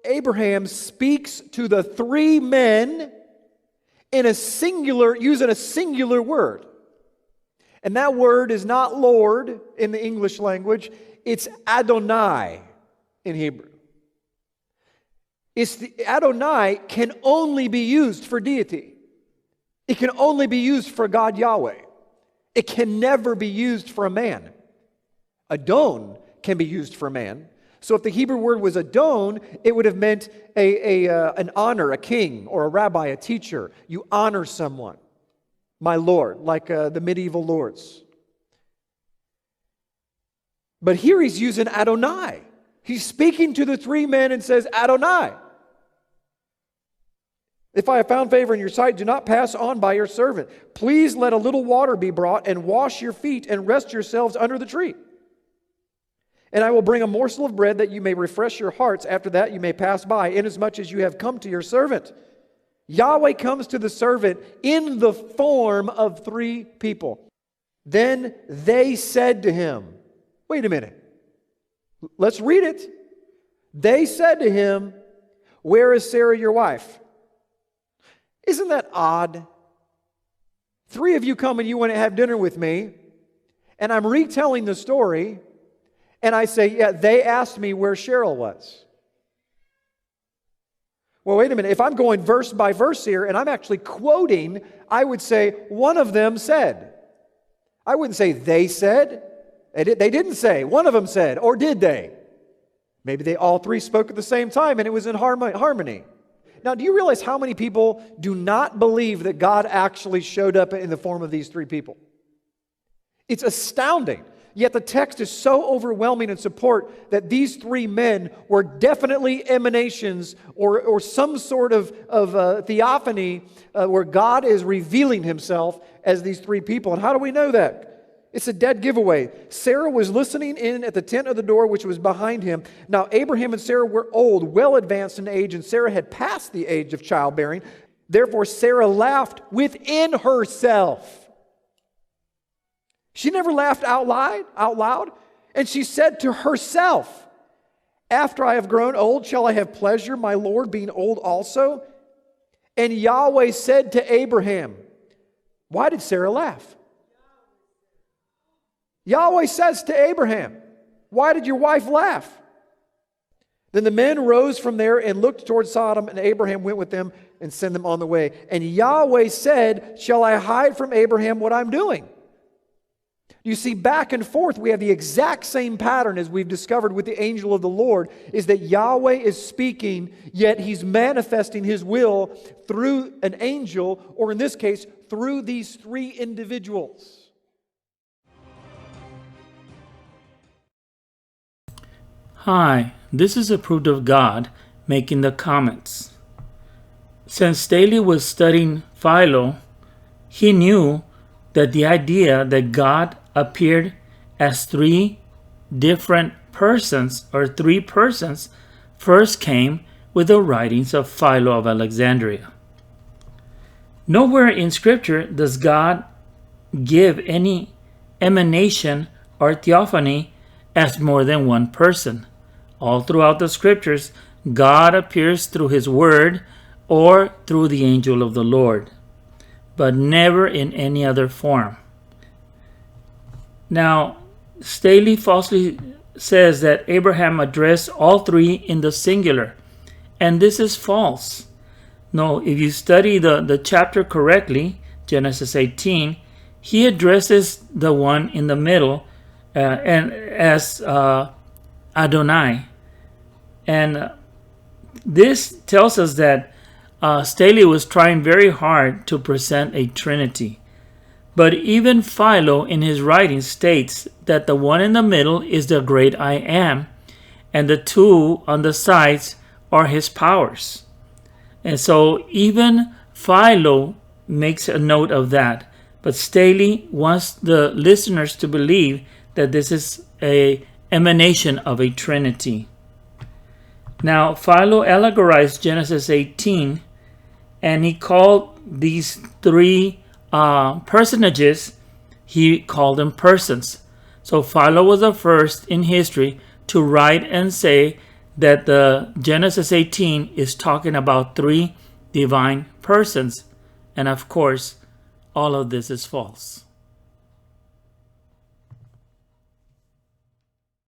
Abraham speaks to the three men in a singular, using a singular word. And that word is not Lord in the English language, it's Adonai in Hebrew. Adonai can only be used for deity. It can only be used for God Yahweh. It can never be used for a man. Adon can be used for man. So if the Hebrew word was Adon, it would have meant an honor, a king or a rabbi, a teacher. You honor someone, my Lord, like the medieval lords. But here he's using Adonai. He's speaking to the three men and says, Adonai. If I have found favor in your sight, do not pass on by your servant. Please let a little water be brought and wash your feet and rest yourselves under the tree. And I will bring a morsel of bread that you may refresh your hearts. After that you may pass by, inasmuch as you have come to your servant. Yahweh comes to the servant in the form of three people. Then they said to him, wait a minute. Let's read it. They said to him, where is Sarah your wife? Isn't that odd? Three of you come and you want to have dinner with me, and I'm retelling the story, and I say, yeah, they asked me where Cheryl was. Well, wait a minute. If I'm going verse by verse here, and I'm actually quoting, I would say, one of them said. I wouldn't say they said. They didn't say. One of them said. Or did they? Maybe they all three spoke at the same time, and it was in harmony. Now, do you realize how many people do not believe that God actually showed up in the form of these three people? It's astounding. Yet the text is so overwhelming in support that these three men were definitely emanations or some sort of theophany where God is revealing himself as these three people. And how do we know that? It's a dead giveaway. Sarah was listening in at the tent of the door which was behind him. Now Abraham and Sarah were old, well advanced in age, and Sarah had passed the age of childbearing. Therefore Sarah laughed within herself. She never laughed out loud. And she said to herself, after I have grown old, shall I have pleasure, my Lord, being old also? And Yahweh said to Abraham, why did Sarah laugh? Yahweh says to Abraham, why did your wife laugh? Then the men rose from there and looked toward Sodom, and Abraham went with them and sent them on the way. And Yahweh said, shall I hide from Abraham what I'm doing? You see, back and forth, we have the exact same pattern as we've discovered with the angel of the Lord, is that Yahweh is speaking, yet He's manifesting His will through an angel, or in this case, through these three individuals. Hi, this is Approved of God making the comments. Since Staley was studying Philo, he knew that the idea that God appeared as three different persons or three persons first came with the writings of Philo of Alexandria. Nowhere in Scripture does God give any emanation or theophany as more than one person. All throughout the Scriptures, God appears through His Word or through the angel of the Lord, but never in any other form. Now, Staley falsely says that Abraham addressed all three in the singular, and this is false. No, if you study the chapter correctly, Genesis 18, he addresses the one in the middle and as Adonai. And this tells us that Staley was trying very hard to present a Trinity. But even Philo in his writing states that the one in the middle is the great I Am, and the two on the sides are His powers. And so even Philo makes a note of that. But Staley wants the listeners to believe that this is an emanation of a Trinity. Now, Philo allegorized Genesis 18, and he called these three personages, he called them persons. So Philo was the first in history to write and say that the Genesis 18 is talking about 3 divine persons. And of course, all of this is false.